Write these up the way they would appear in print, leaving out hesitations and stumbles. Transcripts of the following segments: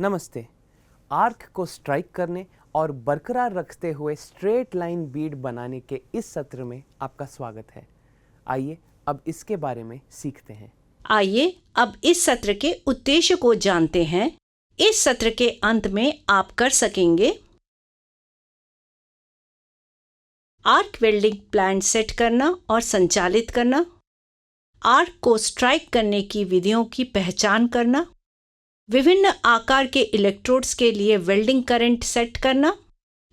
नमस्ते। आर्क को स्ट्राइक करने और बरकरार रखते हुए स्ट्रेट लाइन बीड बनाने के इस सत्र में आपका स्वागत है। आइए अब इसके बारे में सीखते हैं। आइए अब इस सत्र के उद्देश्य को जानते हैं। इस सत्र के अंत में आप कर सकेंगे आर्क वेल्डिंग प्लान सेट करना और संचालित करना, आर्क को स्ट्राइक करने की विधियों की पहचान करना, विभिन्न आकार के इलेक्ट्रोड्स के लिए वेल्डिंग करंट सेट करना,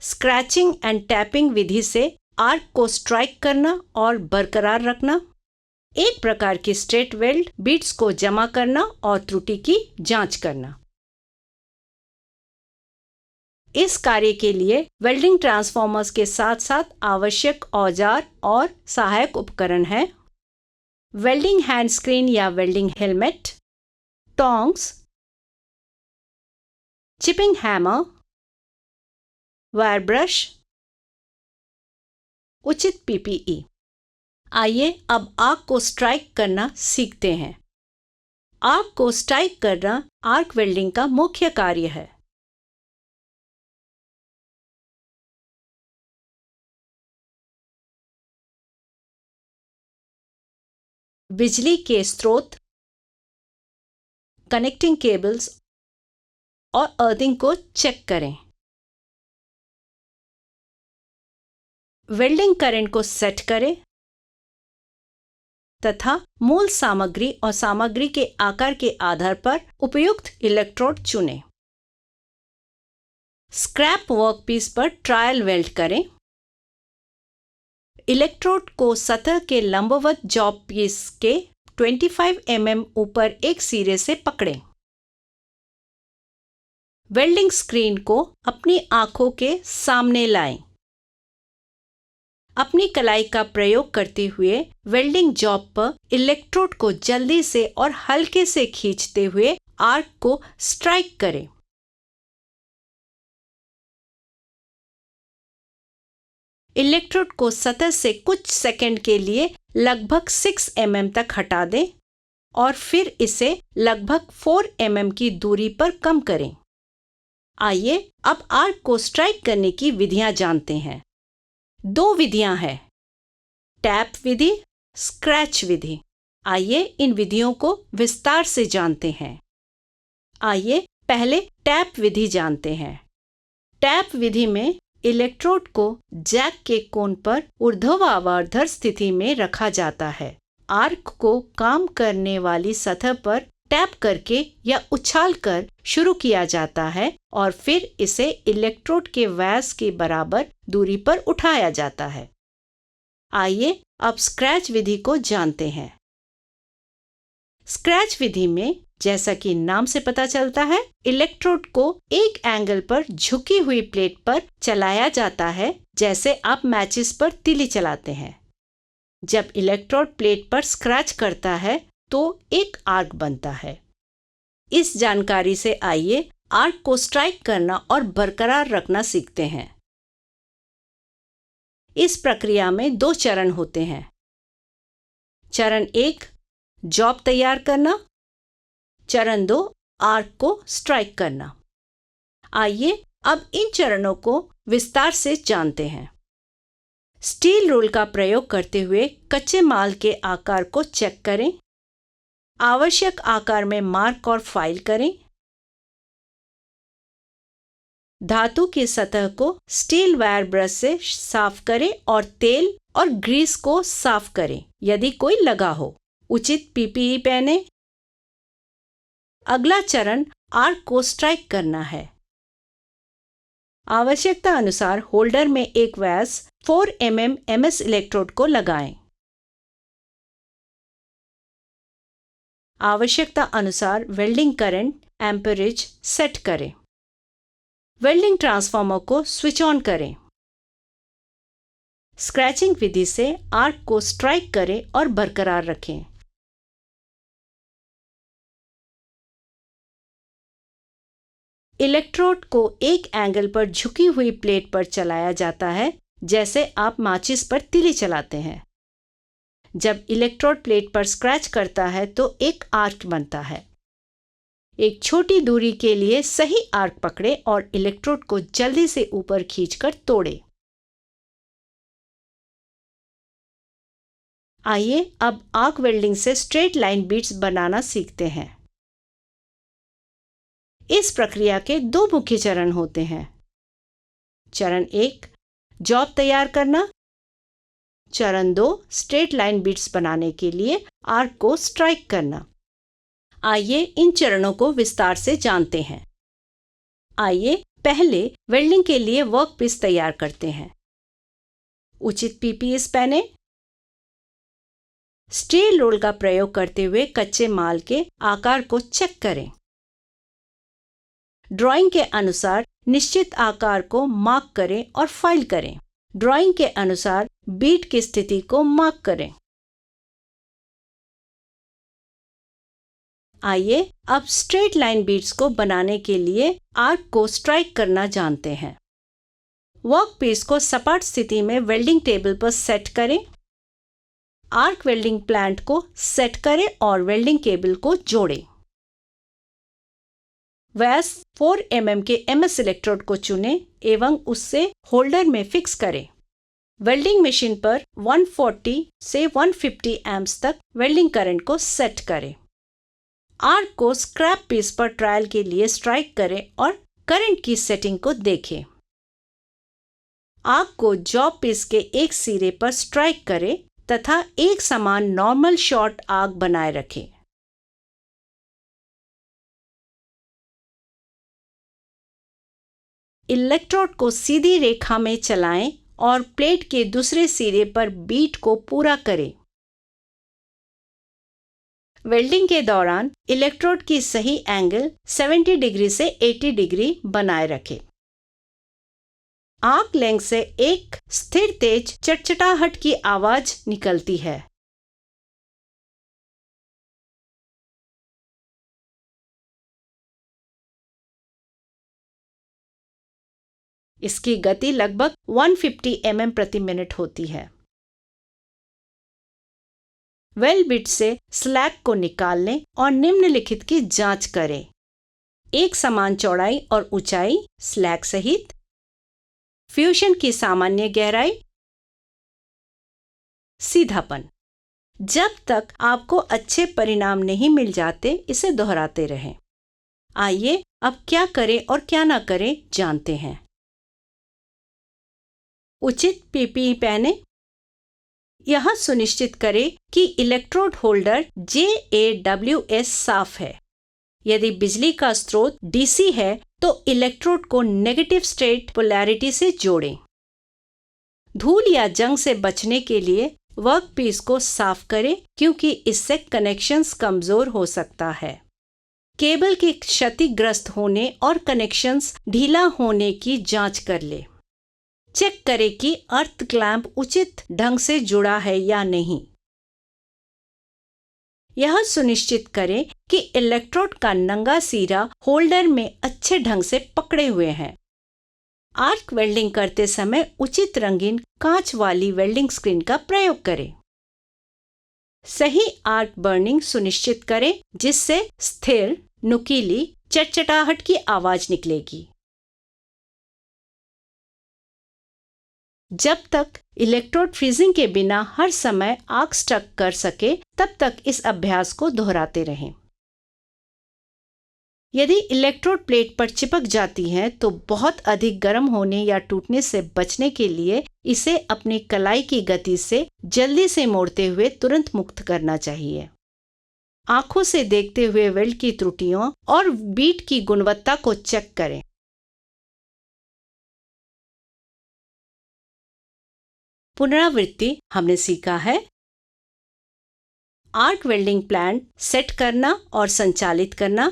स्क्रैचिंग एंड टैपिंग विधि से आर्क को स्ट्राइक करना और बरकरार रखना, एक प्रकार की स्ट्रेट वेल्ड बीट्स को जमा करना और त्रुटि की जांच करना। इस कार्य के लिए वेल्डिंग ट्रांसफॉर्मर्स के साथ साथ आवश्यक औजार और सहायक उपकरण हैं: वेल्डिंग हैंड स्क्रीन या welding helmet, tongs, chipping hammer, wire brush, उचित पीपीई। आइए अब आर्क को स्ट्राइक करना सीखते हैं। आर्क को स्ट्राइक करना आर्क वेल्डिंग का मुख्य कार्य है। बिजली के स्रोत, कनेक्टिंग केबल्स और अर्थिंग को चेक करें। वेल्डिंग करंट को सेट करें तथा मूल सामग्री और सामग्री के आकार के आधार पर उपयुक्त इलेक्ट्रोड चुनें। स्क्रैप वर्कपीस पर ट्रायल वेल्ड करें। इलेक्ट्रोड को सतह के लंबवत जॉब पीस के 25 mm ऊपर एक सिरे से पकड़ें। वेल्डिंग स्क्रीन को अपनी आंखों के सामने लाएं। अपनी कलाई का प्रयोग करते हुए वेल्डिंग जॉब पर इलेक्ट्रोड को जल्दी से और हल्के से खींचते हुए आर्क को स्ट्राइक करें। इलेक्ट्रोड को सतह से कुछ सेकंड के लिए लगभग 6 mm तक हटा दें और फिर इसे लगभग 4 mm की दूरी पर कम करें। आइए अब आर्क को स्ट्राइक करने की विधियां जानते हैं। 2 विधियां हैं: टैप विधि, स्क्रैच विधि। आइए इन विधियों को विस्तार से जानते हैं। आइए पहले टैप विधि जानते हैं। टैप विधि में इलेक्ट्रोड को जैक के कोण पर ऊर्ध्वाधर स्थिति में रखा जाता है। आर्क को काम करने वाली सतह पर टैप करके या उछालकर शुरू किया जाता है और फिर इसे इलेक्ट्रोड के व्यास के बराबर दूरी पर उठाया जाता है। आइए अब स्क्रैच विधि को जानते हैं। स्क्रैच विधि में, जैसा कि नाम से पता चलता है, इलेक्ट्रोड को एक एंगल पर झुकी हुई प्लेट पर चलाया जाता है, जैसे आप मैचिस पर तीली चलाते हैं। जब इलेक्ट्रोड प्लेट पर स्क्रैच करता है तो एक आर्क बनता है। इस जानकारी से आइए आर्क को स्ट्राइक करना और बरकरार रखना सीखते हैं। इस प्रक्रिया में 2 चरण होते हैं। चरण 1 जॉब तैयार करना, चरण 2 आर्क को स्ट्राइक करना। आइए अब इन चरणों को विस्तार से जानते हैं। स्टील रूल का प्रयोग करते हुए कच्चे माल के आकार को चेक करें। आवश्यक आकार में मार्क और फाइल करें। धातु की सतह को स्टील वायर ब्रश से साफ करें और तेल और ग्रीस को साफ करें यदि कोई लगा हो। उचित पीपीई पहनें। अगला चरण आर्क को स्ट्राइक करना है। आवश्यकता अनुसार होल्डर में एक व्यास 4 mm MS इलेक्ट्रोड को लगाएं। आवश्यकता अनुसार वेल्डिंग करंट एम्परेज सेट करें। वेल्डिंग ट्रांसफार्मर को स्विच ऑन करें। स्क्रैचिंग विधि से आर्क को स्ट्राइक करें और बरकरार रखें। इलेक्ट्रोड को एक एंगल पर झुकी हुई प्लेट पर चलाया जाता है, जैसे आप माचिस पर तीली चलाते हैं। जब इलेक्ट्रोड प्लेट पर स्क्रैच करता है तो एक आर्क बनता है। एक छोटी दूरी के लिए सही आर्क पकड़े और इलेक्ट्रोड को जल्दी से ऊपर खींचकर तोड़े। आइए अब आर्क वेल्डिंग से स्ट्रेट लाइन बीड्स बनाना सीखते हैं। इस प्रक्रिया के 2 मुख्य चरण होते हैं। चरण 1 जॉब तैयार करना। चरण 2 स्ट्रेट लाइन बीड्स बनाने के लिए आर्क को स्ट्राइक करना। आइए इन चरणों को विस्तार से जानते हैं। आइए पहले वेल्डिंग के लिए वर्कपीस तैयार करते हैं। उचित पीपीएस पहने। स्टील रोल का प्रयोग करते हुए कच्चे माल के आकार को चेक करें। ड्राइंग के अनुसार निश्चित आकार को मार्क करें और फाइल करें। ड्राइंग के अनुसार बीट की स्थिति को मार्क करें। आइए अब स्ट्रेट लाइन बीड्स को बनाने के लिए आर्क को स्ट्राइक करना जानते हैं। वर्कपीस को सपाट स्थिति में वेल्डिंग टेबल पर सेट करें। आर्क वेल्डिंग प्लांट को सेट करें और वेल्डिंग केबल को जोड़ें। व्यास 4 mm के MS इलेक्ट्रोड को चुनें एवं उससे होल्डर में फिक्स करें। वेल्डिंग मशीन पर 140 से 150 एम्प्स तक वेल्डिंग करंट को सेट करें। आर्क को स्क्रैप पीस पर ट्रायल के लिए स्ट्राइक करें और करंट की सेटिंग को देखें। आर्क को जॉब पीस के एक सिरे पर स्ट्राइक करें तथा एक समान नॉर्मल शॉर्ट आर्क बनाए रखें। इलेक्ट्रोड को सीधी रेखा में चलाएं और प्लेट के दूसरे सिरे पर बीट को पूरा करें। वेल्डिंग के दौरान इलेक्ट्रोड की सही एंगल 70 डिग्री से 80 डिग्री बनाए रखें। आर्क लेंथ से एक स्थिर तेज चटचटाहट की आवाज निकलती है। इसकी गति लगभग 150 mm प्रति मिनट होती है। वेल बिट से स्लैग को निकाल लें और निम्नलिखित की जांच करें। एक समान चौड़ाई और ऊंचाई स्लैग सहित, फ्यूजन की सामान्य गहराई, सीधापन। जब तक आपको अच्छे परिणाम नहीं मिल जाते इसे दोहराते रहें। आइए अब क्या करें और क्या ना करें जानते हैं। उचित पीपीई पहने। यह सुनिश्चित करें कि इलेक्ट्रोड होल्डर JAWS साफ है। यदि बिजली का स्रोत DC है तो इलेक्ट्रोड को नेगेटिव स्टेट पोलैरिटी से जोड़ें। धूल या जंग से बचने के लिए वर्कपीस को साफ करें क्योंकि इससे कनेक्शंस कमजोर हो सकता है। केबल के क्षतिग्रस्त होने और कनेक्शंस ढीला होने की जांच कर ले। चेक करें कि अर्थ क्लैंप उचित ढंग से जुड़ा है या नहीं। यह सुनिश्चित करें कि इलेक्ट्रोड का नंगा सिरा होल्डर में अच्छे ढंग से पकड़े हुए हैं। आर्क वेल्डिंग करते समय उचित रंगीन कांच वाली वेल्डिंग स्क्रीन का प्रयोग करें। सही आर्क बर्निंग सुनिश्चित करें जिससे स्थिर, नुकीली चटचटाहट की आवाज निकलेगी। जब तक इलेक्ट्रोड फ्रीजिंग के बिना हर समय आर्क स्टक कर सके तब तक इस अभ्यास को दोहराते रहें। यदि इलेक्ट्रोड प्लेट पर चिपक जाती है तो बहुत अधिक गर्म होने या टूटने से बचने के लिए इसे अपनी कलाई की गति से जल्दी से मोड़ते हुए तुरंत मुक्त करना चाहिए। आंखों से देखते हुए वेल्ड की त्रुटियों और बीट की गुणवत्ता को चेक करें। पुनरावृत्ति हमने सीखा है आर्क वेल्डिंग प्लांट सेट करना और संचालित करना,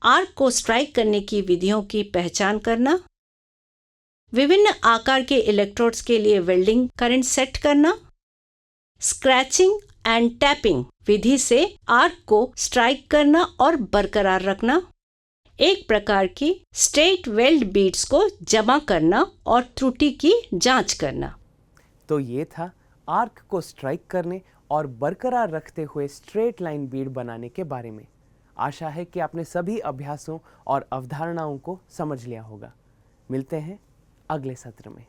आर्क को स्ट्राइक करने की विधियों की पहचान करना, विभिन्न आकार के इलेक्ट्रोड्स के लिए वेल्डिंग करंट सेट करना, स्क्रैचिंग एंड टैपिंग विधि से आर्क को स्ट्राइक करना और बरकरार रखना, एक प्रकार की स्ट्रेट वेल्ड बीड्स को जमा करना और त्रुटि की जांच करना। तो ये था आर्क को स्ट्राइक करने और बरकरार रखते हुए स्ट्रेट लाइन बीड बनाने के बारे में। आशा है कि आपने सभी अभ्यासों और अवधारणाओं को समझ लिया होगा। मिलते हैं अगले सत्र में।